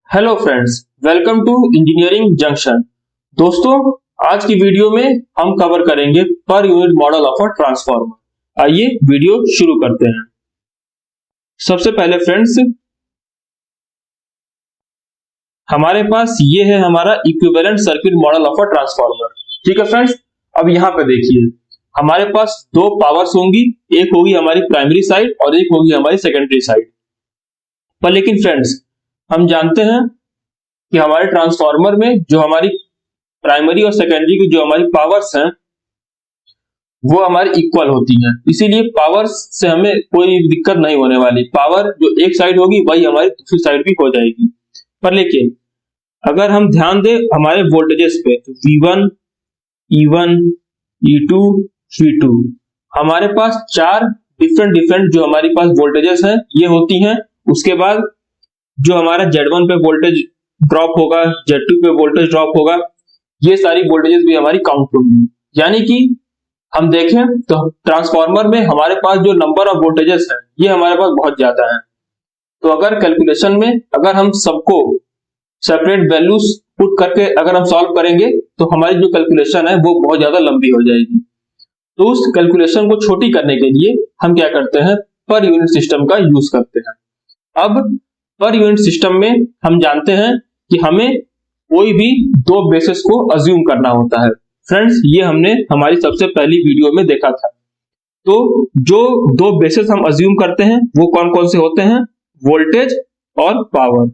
Hello friends, welcome to engineering junction. दोस्तों, आज की वीडियो में हम कवर करेंगे per unit model of a transformer. आइए वीडियो शुरू करते हैं। सबसे पहले फ्रेंड्स, हमारे पास ये है हमारा equivalent circuit model of a transformer. ठीक है फ्रेंड्स, अब यहाँ पे देखिए हमारे पास दो पावर्स होंगी, एक होगी हमारी प्राइमरी साइड और एक होगी हमारी सेकेंडरी साइड। पर लेकिन फ्रेंड्स, हम जानते हैं कि हमारे ट्रांसफार्मर में जो हमारी प्राइमरी और सेकेंडरी की जो हमारी पावर्स हैं वो हमारी इक्वल होती हैं, इसीलिए पावर्स से हमें कोई दिक्कत नहीं होने वाली। पावर जो एक साइड होगी वही हमारी दूसरी साइड भी हो जाएगी। पर लेकिन अगर हम ध्यान दें हमारे वोल्टेजेस पे, तो V1, E1, E2, V2, हमारे पास चार डिफरेंट जो हमारी पास वोल्टेजेस हैं ये होती हैं। उसके बाद जो हमारा Z1 पे वोल्टेज ड्रॉप होगा, Z2 पे वोल्टेज ड्रॉप होगा, ये सारी वोल्टेजेस भी हमारी काउंट होंगी। यानी कि हम देखें तो ट्रांसफार्मर में हमारे पास जो नंबर ऑफ वोल्टेजेस है ये हमारे पास बहुत ज्यादा है। तो अगर कैलकुलेशन में अगर हम सबको सेपरेट वैल्यूज पुट करके अगर हम सॉल्व करेंगे तो हमारी जो कैलकुलेशन है वो बहुत ज्यादा लंबी हो जाएगी। तो उस कैलकुलेशन को छोटी करने के लिए हम क्या करते हैं, पर यूनिट सिस्टम का यूज करते हैं। अब पर यूनिट सिस्टम में हम जानते हैं कि हमें कोई भी दो बेसिस को अज्यूम करना होता है। फ्रेंड्स, ये हमने हमारी सबसे पहली वीडियो में देखा था। तो जो दो बेसिस हम अज्यूम करते हैं वो कौन कौन से होते हैं, वोल्टेज और पावर।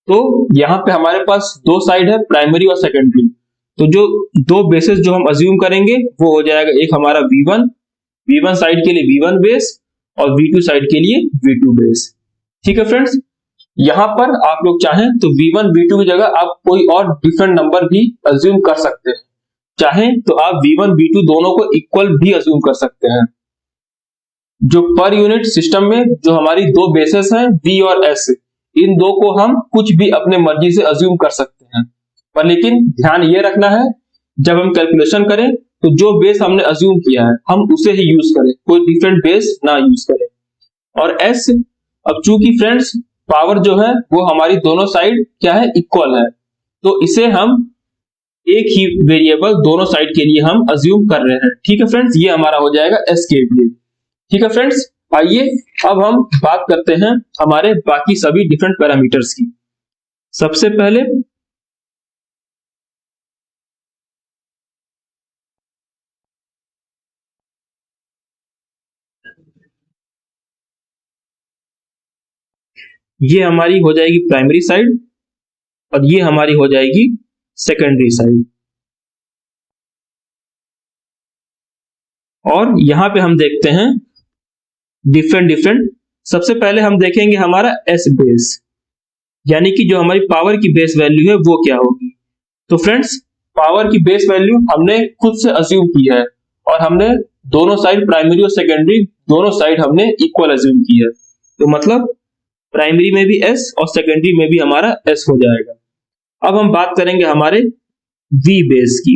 तो यहाँ पे हमारे पास दो साइड है, प्राइमरी और सेकेंडरी। तो जो दो बेसिस जो हम अज्यूम करेंगे वो हो जाएगा, एक हमारा V1 साइड के लिए V1 बेस और V2 साइड के लिए V2 बेस। ठीक है फ्रेंड्स, यहां पर आप लोग चाहें तो V1 V2 की जगह आप कोई और डिफरेंट नंबर भी अज्यूम कर सकते हैं। चाहें तो आप V1 V2 दोनों को इक्वल भी अज्यूम कर सकते हैं। जो पर यूनिट सिस्टम में जो हमारी दो बेसेस हैं V और S, इन दो को हम कुछ भी अपने मर्जी से अज्यूम कर सकते हैं। पर लेकिन ध्यान ये रखना है, जब हम कैलकुलेशन करें तो जो बेस हमने अज्यूम किया है हम उसे ही यूज करें, कोई डिफरेंट बेस ना यूज करें। और S, अब चूंकि फ्रेंड्स पावर जो है वो हमारी दोनों साइड क्या है, इक्वल है, तो इसे हम एक ही वेरिएबल दोनों साइड के लिए हम अज्यूम कर रहे हैं। ठीक है फ्रेंड्स, ये हमारा हो जाएगा S के लिए। ठीक है फ्रेंड्स, आइए अब हम बात करते हैं हमारे बाकी सभी डिफरेंट पैरामीटर्स की। सबसे पहले ये हमारी हो जाएगी प्राइमरी साइड और ये हमारी हो जाएगी सेकेंडरी साइड। और यहां पे हम देखते हैं डिफरेंट। सबसे पहले हम देखेंगे हमारा S बेस, यानी कि जो हमारी पावर की बेस वैल्यू है वो क्या होगी। तो फ्रेंड्स, पावर की बेस वैल्यू हमने खुद से अज्यूम की है और हमने दोनों साइड प्राइमरी और सेकेंडरी दोनों साइड हमने इक्वल अज्यूम की है। तो मतलब प्राइमरी में भी S और सेकेंडरी में भी हमारा S हो जाएगा। अब हम बात करेंगे हमारे V बेस की।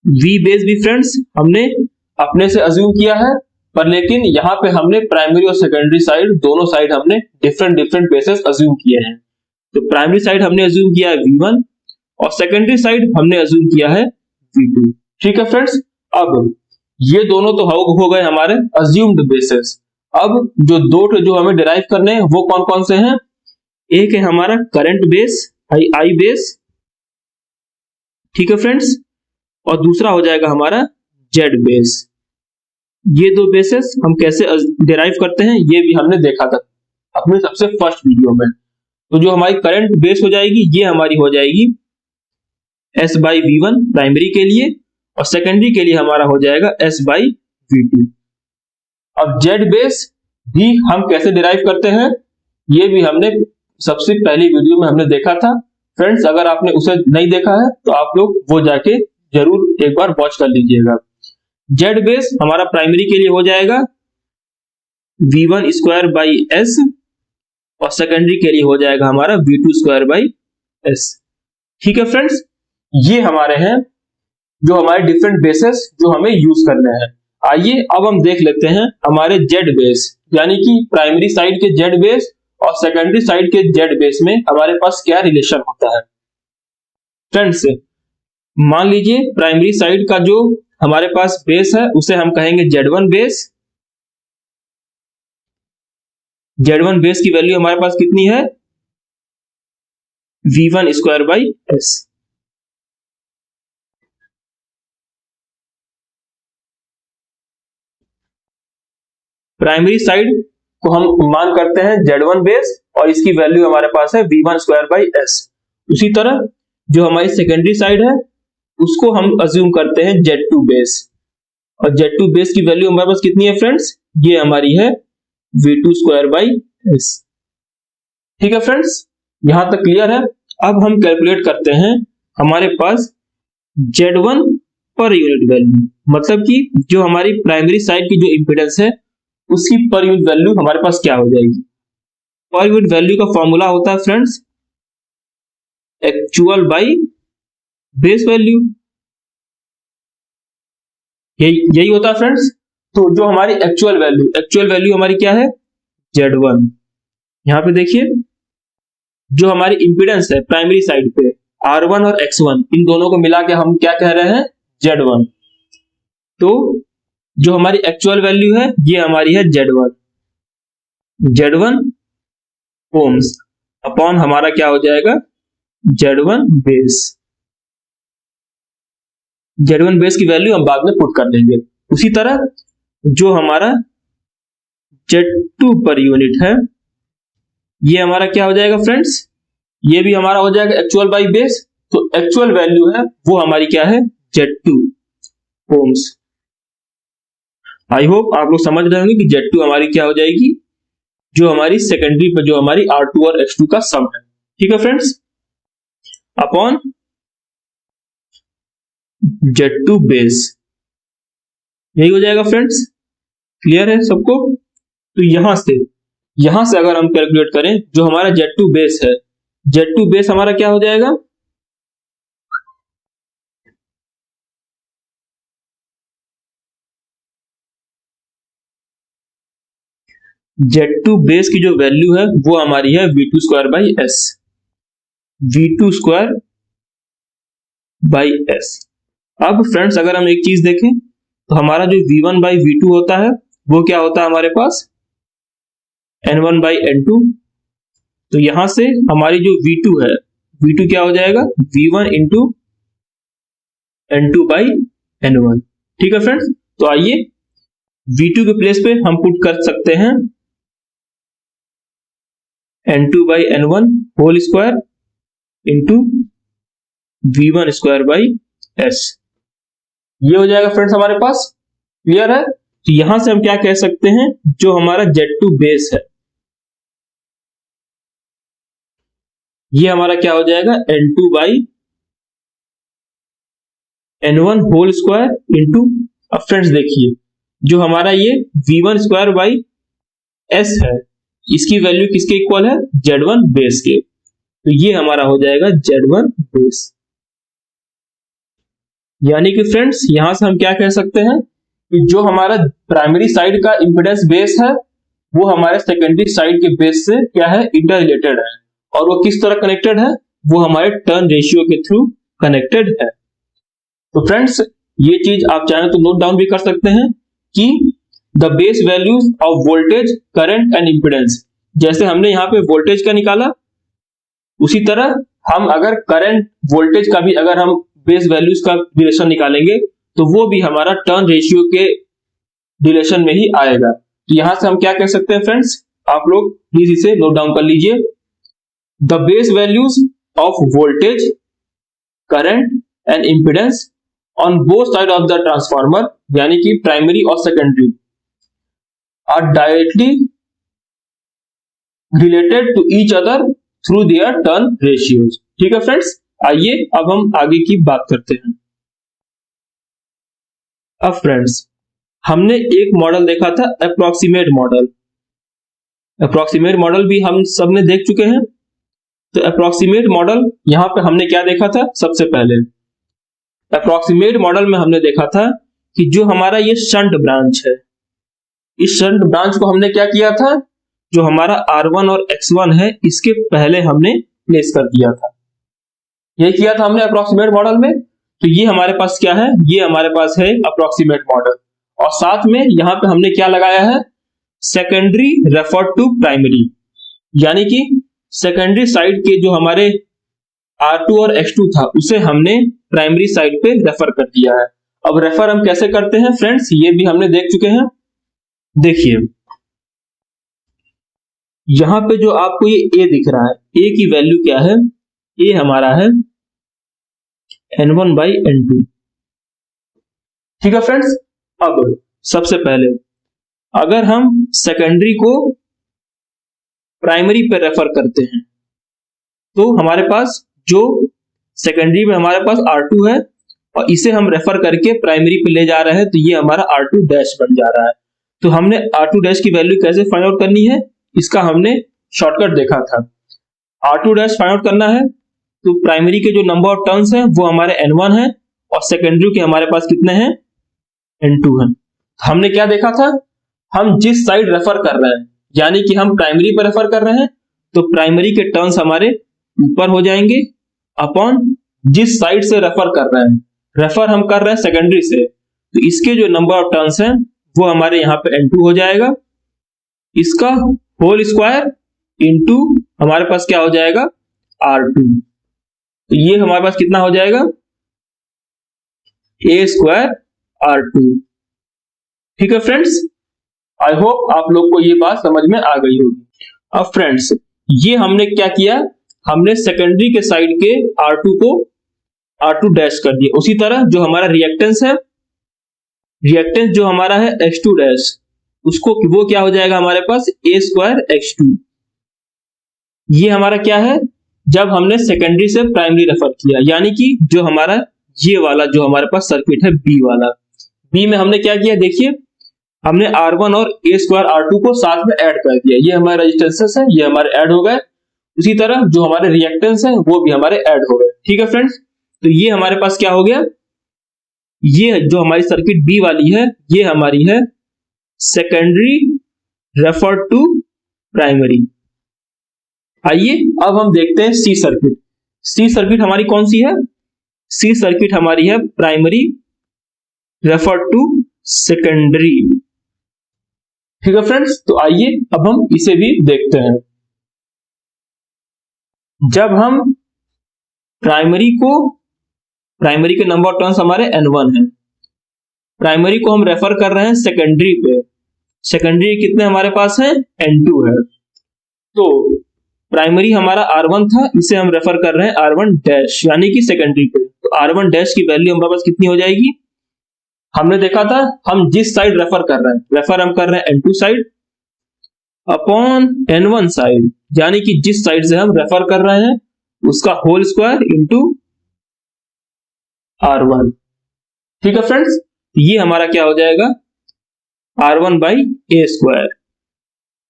V बेस भी फ्रेंड्स हमने अपने से अज्यूम किया है, पर लेकिन यहाँ पे हमने प्राइमरी और सेकेंडरी साइड दोनों साइड हमने डिफरेंट बेसेस अज्यूम किए हैं। तो प्राइमरी साइड हमने अज्यूम किया है V1 और सेकेंडरी साइड हमने अज्यूम किया है V2। ठीक है फ्रेंड्स, अब ये दोनों तो हो गए हमारे अज्यूम्ड बेसेस। अब जो दो जो हमें डिराइव करने हैं वो कौन कौन से हैं, एक है हमारा करंट बेस I बेस। ठीक है फ्रेंड्स, और दूसरा हो जाएगा हमारा Z बेस। ये दो बेसेस हम कैसे डिराइव करते हैं ये भी हमने देखा था अपने सबसे फर्स्ट वीडियो में। तो जो हमारी करंट बेस हो जाएगी ये हमारी हो जाएगी S by V1 प्राइमरी के लिए और सेकेंडरी के लिए हमारा हो जाएगा S by V2। अब Z बेस भी हम कैसे डिराइव करते हैं ये भी हमने सबसे पहली वीडियो में हमने देखा था। फ्रेंड्स, अगर आपने उसे नहीं देखा है तो आप लोग वो जाके जरूर एक बार वॉच कर लीजिएगा। Z बेस हमारा प्राइमरी के लिए हो जाएगा V1 स्क्वायर बाई S और सेकेंडरी के लिए हो जाएगा हमारा V2 स्क्वायर बाई S। ठीक है फ्रेंड्स, ये हमारे हैं जो हमारे डिफरेंट बेसेस जो हमें यूज करने हैं। आइए अब हम देख लेते हैं हमारे Z बेस, यानी कि प्राइमरी साइड के Z बेस और सेकेंडरी साइड के जेड बेस में हमारे पास क्या रिलेशन होता है। फ्रेंड्स, मान लीजिए प्राइमरी साइड का जो हमारे पास बेस है उसे हम कहेंगे Z1 बेस। Z1 बेस की वैल्यू हमारे पास कितनी है, V1 square by S. Primary side को हम मान करते हैं Z1 बेस और इसकी वैल्यू हमारे पास है V1 स्क्वायर बाई एस। उसी तरह जो हमारी सेकेंडरी साइड है उसको हम अज्यूम करते हैं Z2 बेस, और Z2 बेस की वैल्यू हमारे पास कितनी है फ्रेंड्स, ये हमारी है V2 स्क्वायर बाई एस। ठीक है फ्रेंड्स, यहां तक क्लियर है। अब हम कैलकुलेट करते हैं हमारे पास Z1 पर यूनिट वैल्यू, मतलब कि जो हमारी प्राइमरी साइड की जो इंपीडेंस है उसकी पर यूनिट वैल्यू हमारे पास क्या हो जाएगी। पर यूनिट वैल्यू का फॉर्मूला होता है friends actual by base value, यही होता है फ्रेंड्स। तो जो हमारी एक्चुअल वैल्यू हमारी क्या है, Z1। यहां पे देखिए जो हमारी इंपीडेंस है प्राइमरी साइड पे R1 और X1, इन दोनों को मिला के हम क्या कह रहे हैं, Z1। तो जो हमारी एक्चुअल वैल्यू है ये हमारी है Z1 ओम्स अपॉन हमारा क्या हो जाएगा, Z1 बेस। Z1 बेस की वैल्यू हम बाद में पुट कर देंगे। उसी तरह जो हमारा Z2 पर यूनिट है ये हमारा क्या हो जाएगा फ्रेंड्स, ये भी हमारा हो जाएगा एक्चुअल बाई बेस। तो एक्चुअल वैल्यू है वो हमारी क्या है, Z2 ओम्स। आई होप आप लोग समझ रहे होंगे कि Z2 हमारी क्या हो जाएगी, जो हमारी सेकेंडरी पर जो हमारी R2 और X2 का सम है। ठीक है फ्रेंड्स, अपॉन Z2 बेस, यही हो जाएगा फ्रेंड्स। क्लियर है सबको। तो यहां से अगर हम कैलकुलेट करें जो हमारा Z2 बेस है, Z2 बेस हमारा क्या हो जाएगा, Z2 बेस की जो वैल्यू है वो हमारी है V2 square by S, V2 square by S. अब फ्रेंड्स अगर हम एक चीज देखें तो हमारा जो V1 बाई V2 होता है वो क्या होता है हमारे पास, N1 बाई N2। तो यहां से हमारी जो V2 है, V2 क्या हो जाएगा, V1 into N2 by N1। ठीक है फ्रेंड्स, तो आइए V2 के प्लेस पे हम पुट कर सकते हैं N2 by N1 whole square into V1 square by S. ये हो जाएगा फ्रेंड्स हमारे पास। क्लियर है। तो यहां से हम क्या कह सकते हैं, जो हमारा Z2 बेस है ये हमारा क्या हो जाएगा, N2 by N1 whole square into, अब फ्रेंड्स देखिए जो हमारा ये V1 स्क्वायर बाई एस है इसकी वैल्यू किसके इक्वल है, Z1 बेस के। तो ये हमारा हो जाएगा Z1 बेस। यानी कि फ्रेंड्स यहां से हम क्या कह सकते हैं कि जो हमारा प्राइमरी साइड का इंपीडेंस बेस है वो हमारे सेकेंडरी साइड के बेस से क्या है, इंटर रिलेटेड है। और वो किस तरह कनेक्टेड है, वो हमारे टर्न रेशियो के थ्रू कनेक्टेड है। तो फ्रेंड्स ये चीज आप चाहें तो नोट डाउन भी कर सकते हैं कि the base values of voltage, current and impedance, जैसे हमने यहाँ पे वोल्टेज का निकाला उसी तरह हम अगर करंट वोल्टेज का भी अगर हम बेस वैल्यूज का रिलेशन निकालेंगे तो वो भी हमारा टर्न रेशियो के रिलेशन में ही आएगा। तो यहां से हम क्या कह सकते हैं फ्रेंड्स, आप लोग प्लीज इसे नोट डाउन कर लीजिए। The base values of voltage, current and impedance on both side of the transformer, यानी कि प्राइमरी और secondary, are directly related to each other through their turn ratios. ठीक है फ्रेंड्स, आइए अब हम आगे की बात करते हैं। अब फ्रेंड्स हमने एक मॉडल देखा था अप्रोक्सीमेट मॉडल। अप्रोक्सीमेट मॉडल भी हम सबने देख चुके हैं। तो अप्रोक्सीमेट मॉडल यहां पे हमने क्या देखा था, सबसे पहले अप्रोक्सीमेट मॉडल में हमने देखा था कि जो हमारा ये शंट ब्रांच है, इस शंट ब्रांच को हमने क्या किया था, जो हमारा R1 और X1 है इसके पहले हमने प्लेस कर दिया था। ये किया था हमने अप्रोक्सीमेट मॉडल में। तो ये हमारे पास क्या है, ये हमारे पास है अप्रोक्सीमेट मॉडल, और साथ में यहां पे हमने क्या लगाया है, सेकेंडरी रेफर टू प्राइमरी, यानी कि सेकेंडरी साइड के जो हमारे R2 और X2 था उसे हमने प्राइमरी साइड पे रेफर कर दिया है। अब रेफर हम कैसे करते हैं फ्रेंड्स, ये भी हमने देख चुके हैं। देखिए यहां पे जो आपको ये A दिख रहा है, A की वैल्यू क्या है, A हमारा है N1/N2। ठीक है फ्रेंड्स। अब सबसे पहले अगर हम सेकेंडरी को प्राइमरी पे रेफर करते हैं तो हमारे पास जो सेकेंडरी में हमारे पास R2 है और इसे हम रेफर करके प्राइमरी पे ले जा रहे हैं, तो ये हमारा R2 डैश बन जा रहा है। तो हमने R2 डैश की वैल्यू कैसे फाइंड आउट करनी है, इसका हमने शॉर्टकट देखा था। R2 डैश फाइंड आउट करना है तो प्राइमरी के जो नंबर ऑफ टर्न्स हैं वो हमारे N1 है और सेकेंडरी के हमारे पास कितने हैं, N2 है। हमने क्या देखा था, हम जिस साइड रेफर कर रहे हैं, यानी कि हम प्राइमरी पर रेफर कर रहे हैं तो प्राइमरी के टर्न्स हमारे ऊपर हो जाएंगे अपॉन जिस साइड से रेफर कर रहे हैं, रेफर हम कर रहे हैं सेकेंडरी से, तो इसके जो नंबर ऑफ टर्न्स हैं वो हमारे यहाँ पे N2 हो जाएगा। इसका होल स्क्वायर इनटू हमारे पास क्या हो जाएगा, R2। तो ये हमारे पास कितना हो जाएगा, A² R2। ठीक है फ्रेंड्स, आई होप आप लोग को ये बात समझ में आ गई होगी। अब फ्रेंड्स ये हमने क्या किया, हमने सेकेंडरी के साइड के R2 को R2 डैश कर दिया। उसी तरह जो हमारा रिएक्टेंस है, रिएक्टेंस जो हमारा है X2 डैश, उसको वो क्या हो जाएगा हमारे पास A² X2। ये हमारा क्या है, जब हमने सेकेंडरी से प्राइमरी रेफर किया, यानी कि जो हमारा ये वाला जो हमारे पास सर्किट है B वाला, B में हमने क्या किया, देखिए हमने R1 और A² R2 को साथ में ऐड कर दिया। ये हमारे रेजिस्टेंसेस है, ये हमारे ऐड हो गए। उसी तरह जो हमारे रिएक्टेंस है वो भी हमारे ऐड हो गए। ठीक है फ्रेंड्स, तो ये हमारे पास क्या हो गया, ये जो हमारी सर्किट B वाली है ये हमारी है सेकेंडरी रेफर टू प्राइमरी। आइए अब हम देखते हैं C सर्किट। C सर्किट हमारी कौन सी है, C सर्किट हमारी है प्राइमरी रेफर टू सेकेंडरी। ठीक है फ्रेंड्स, तो आइए अब हम इसे भी देखते हैं। जब हम प्राइमरी के नंबर ऑफ टर्न्स हमारे N1 है, प्राइमरी को हम रेफर कर रहे हैं सेकेंडरी पे, सेकेंडरी कितने हमारे पास है, N2 है। तो प्राइमरी हमारा R1 था, इसे हम रेफर कर रहे हैं R1 डैश, यानी कि सेकेंडरी पे। तो R1 डैश की वैल्यू हमारे पास कितनी हो जाएगी, हमने देखा था हम जिस साइड रेफर कर रहे हैं, रेफर हम कर रहे हैं N2 side upon N1 side, यानी कि जिस साइड से हम रेफर कर रहे हैं उसका होल स्क्वायर इनटू R1। ठीक है फ्रेंड्स, ये हमारा क्या हो जाएगा, R1/A²।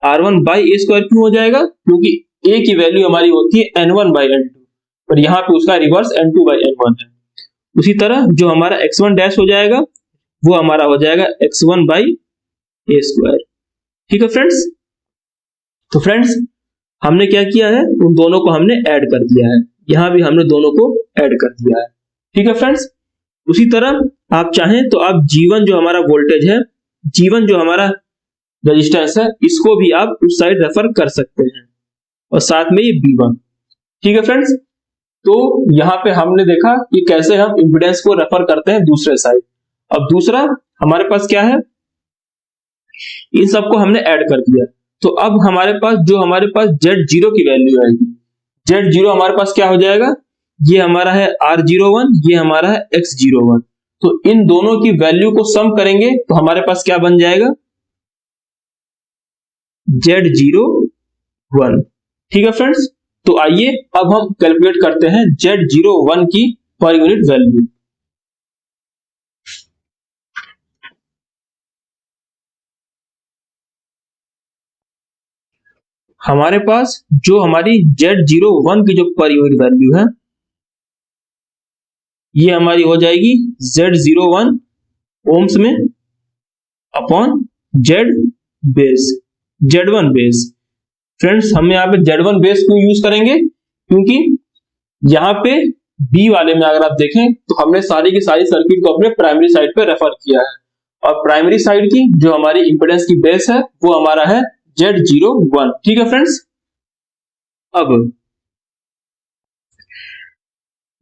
R1/A² क्यों हो जाएगा, क्योंकि A की वैल्यू हमारी होती है N1/N2 और यहां पे उसका रिवर्स N2/N1 है। उसी तरह जो हमारा X1 डैश हो जाएगा वो हमारा हो जाएगा X1/A²। ठीक है फ्रेंड्स, तो फ्रेंड्स हमने क्या किया है, उन दोनों को हमने ऐड कर दिया है, यहां भी हमने दोनों को ऐड कर दिया है। ठीक है फ्रेंड्स, उसी तरह आप चाहें तो आप G1 जो हमारा वोल्टेज है, G1 जो हमारा रेजिस्टेंस है, इसको भी आप उस साइड रेफर कर सकते हैं और साथ में ये B1। ठीक है फ्रेंड्स, तो यहां पे हमने देखा कि कैसे हम इंपिडेंस को रेफर करते हैं दूसरे साइड। अब दूसरा हमारे पास क्या है, इन सबको हमने ऐड कर दिया। तो अब हमारे पास Z0 की वैल्यू आएगी। Z0 हमारे पास क्या हो जाएगा, ये हमारा है R01, ये हमारा है X01। तो इन दोनों की वैल्यू को सम करेंगे तो हमारे पास क्या बन जाएगा, Z01। ठीक है फ्रेंड्स, तो आइए अब हम कैलकुलेट करते हैं Z01 की पर यूनिट वैल्यू। हमारे पास जो हमारी Z01 की जो पर यूनिट वैल्यू है ये हमारी हो जाएगी Z01 ओम्स में अपॉन Z1 बेस। फ्रेंड्स हम यहाँ पे Z1 बेस क्यों यूज करेंगे, क्योंकि यहाँ पे बी वाले में अगर आप देखें तो हमने सारी की सारी सर्किट को अपने प्राइमरी साइड पे रेफर किया है, और प्राइमरी साइड की जो हमारी इंपेडेंस की बेस है वो हमारा है Z01। ठीक है फ्रेंड्स, अब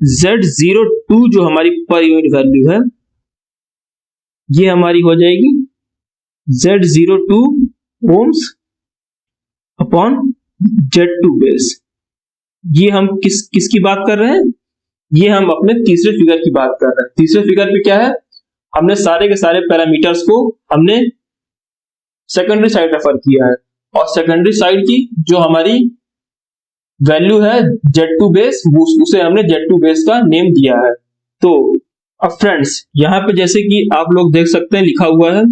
Z02 जो हमारी पर यूनिट वैल्यू है ये हमारी हो जाएगी Z02 ohms upon Z2 base. ये हम किसकी बात कर रहे हैं, ये हम अपने तीसरे फिगर की बात कर रहे हैं। तीसरे फिगर पे क्या है, हमने सारे के सारे पैरामीटर्स को हमने सेकेंडरी साइड रेफर किया है, और सेकेंडरी साइड की जो हमारी वैल्यू है Z2 बेस उसे हमने Z2 बेस का नेम दिया है। तो अब फ्रेंड्स यहाँ पे जैसे कि आप लोग देख सकते हैं लिखा हुआ है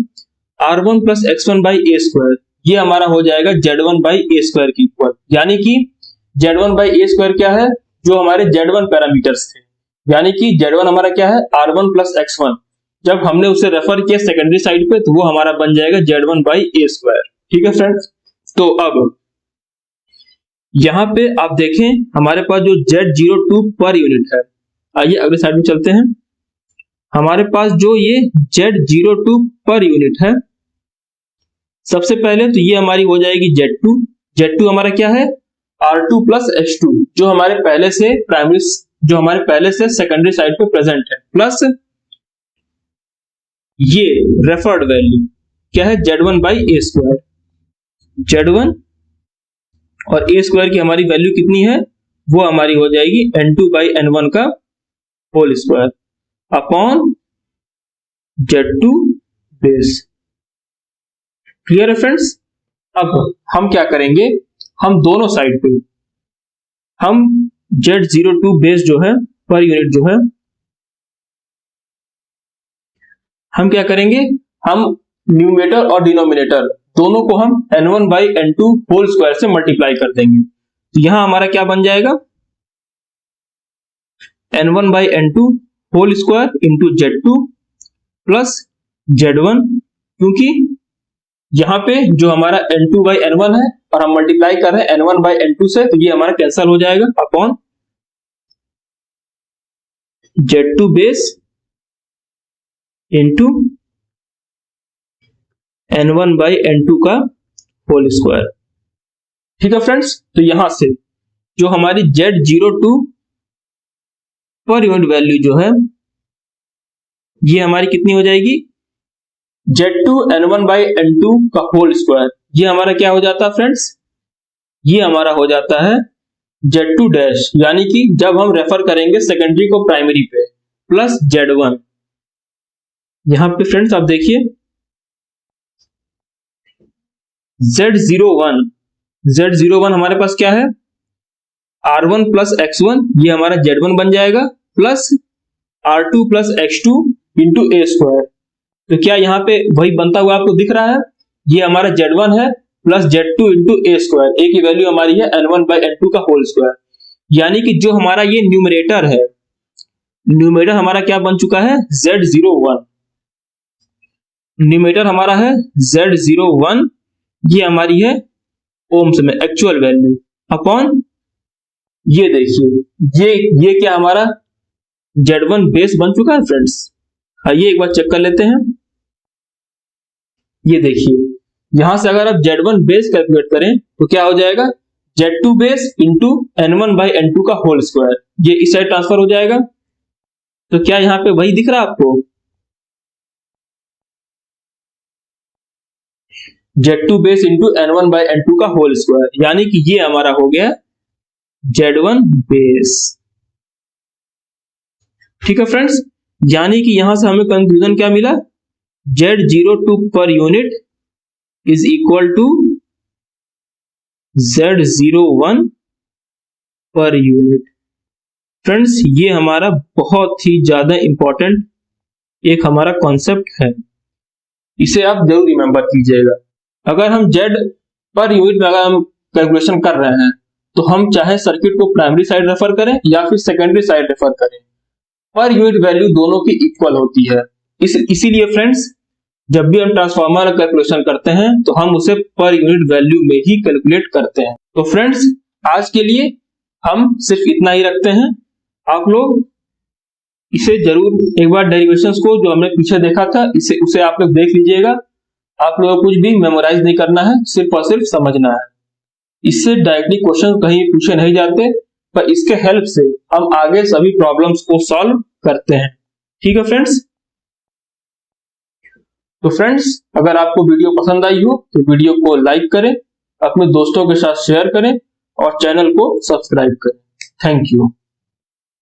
R1 plus X1 by A square, ये हमारा हो जाएगा Z1 बाई ए स्क्वायर के इक्वल, यानी कि Z1 बाई ए स्क्वायर क्या है, जो हमारे Z1 पैरामीटर्स थे, यानी कि Z1 हमारा क्या है R1 प्लस X1, जब हमने उसे रेफर किया सेकेंडरी साइड पे तो वो हमारा बन जाएगा Z1 बाई ए स्क्वायर। ठीक है फ्रेंड्स, तो अब यहाँ पे आप देखें हमारे पास जो Z02 पर यूनिट है, आइए अगले साइड में चलते हैं। हमारे पास जो ये Z02 पर यूनिट है, सबसे पहले तो ये हमारी हो जाएगी Z2 हमारा क्या है R2 प्लस X2, जो हमारे पहले से प्राइमरी जो हमारे पहले से सेकेंडरी साइड पे प्रेजेंट है, प्लस ये रेफर्ड वैल्यू क्या है Z1 by A square, Z1 और ए स्क्वायर की हमारी वैल्यू कितनी है, वो हमारी हो जाएगी N2 बाई N1 का whole square upon Z2 base. Clear है फ्रेंड्स, अब हम क्या करेंगे, हम दोनों साइड पे हम Z02 बेस जो है पर यूनिट जो है हम क्या करेंगे, हम न्यूमरेटर और डिनोमिनेटर दोनों को हम N1 by N2 whole square से मल्टीप्लाई कर देंगे। तो यहां हमारा क्या बन जाएगा N1 by N2 whole square into Z2 plus Z1, क्योंकि यहाँ पे जो हमारा N2 बाई N1 है और हम मल्टीप्लाई कर रहे हैं N1 बाई N2 से, तो ये हमारा कैंसल हो जाएगा upon Z2 base into N1 by N2 का होल स्क्वायर। ठीक है फ्रेंड्स, तो यहां से जो हमारी Z02 पर यूनिट वैल्यू जो है ये हमारी कितनी हो जाएगी Z2 N1 बाई N2 का होल स्क्वायर, ये हमारा क्या हो जाता है फ्रेंड्स, ये हमारा हो जाता है Z2 डैश, यानी कि जब हम रेफर करेंगे सेकेंडरी को प्राइमरी पे, प्लस Z1। यहां पे फ्रेंड्स आप देखिए Z01 हमारे पास क्या है R1 प्लस X1, ये हमारा Z1 बन जाएगा, plus R2 plus X2 into a square. तो क्या यहाँ पे वही बनता हुआ आपको दिख रहा है, ये हमारा Z1 है plus Z2 into a square, ए की वैल्यू हमारी है N1 बाई N2 का होल स्क्वायर, यानी कि जो हमारा ये न्यूमरेटर है, न्यूमरेटर हमारा क्या बन चुका है Z01, न्यूमरेटर हमारा है Z01, ये हमारी है ओम्स में एक्चुअल वैल्यू अपॉन ये देखिए ये क्या हमारा Z1 बेस बन चुका है फ्रेंड्स। आइए एक बार चेक कर लेते हैं, ये देखिए यहां से अगर आप Z1 बेस कैलकुलेट करें तो क्या हो जाएगा Z2 base into N1 by N2 का होल स्क्वायर, ये इस साइड ट्रांसफर हो जाएगा। तो क्या यहाँ पे वही दिख रहा है आपको Z2 base into N1 by N2 का होल स्क्वायर, यानी कि ये हमारा हो गया Z1 बेस। ठीक है फ्रेंड्स, यानी कि यहां से हमें कंक्लूजन क्या मिला, Z02 per unit is equal to Z01 per unit. Friends ये हमारा बहुत ही ज्यादा इंपॉर्टेंट एक हमारा कॉन्सेप्ट है, इसे आप जरूर रिमेंबर कीजिएगा। अगर हम Z पर यूनिट में अगर हम कैलकुलेशन कर रहे हैं तो हम चाहे सर्किट को प्राइमरी साइड रेफर करें या फिर सेकेंडरी साइड रेफर करें, पर यूनिट वैल्यू दोनों की इक्वल होती है। इसीलिए फ्रेंड्स जब भी हम ट्रांसफार्मर का कैलकुलेशन करते हैं तो हम उसे पर यूनिट वैल्यू में ही कैलकुलेट करते हैं। तो फ्रेंड्स, आज के लिए हम सिर्फ इतना ही रखते हैं। आप लोग इसे जरूर एक बार डेरिवेशंस को जो हमने पीछे देखा था उसे आप लोग देख लीजिएगा। आप लोगों को कुछ भी मेमोराइज नहीं करना है, सिर्फ और सिर्फ समझना है। इससे डायरेक्टली क्वेश्चन कहीं पूछे नहीं जाते, पर इसके हेल्प से हम आगे सभी प्रॉब्लम्स को सॉल्व करते हैं। ठीक है फ्रेंड्स। तो फ्रेंड्स, अगर आपको वीडियो पसंद आई हो तो वीडियो को लाइक करें, अपने दोस्तों के साथ शेयर करें और चैनल को सब्सक्राइब करें। Thank you.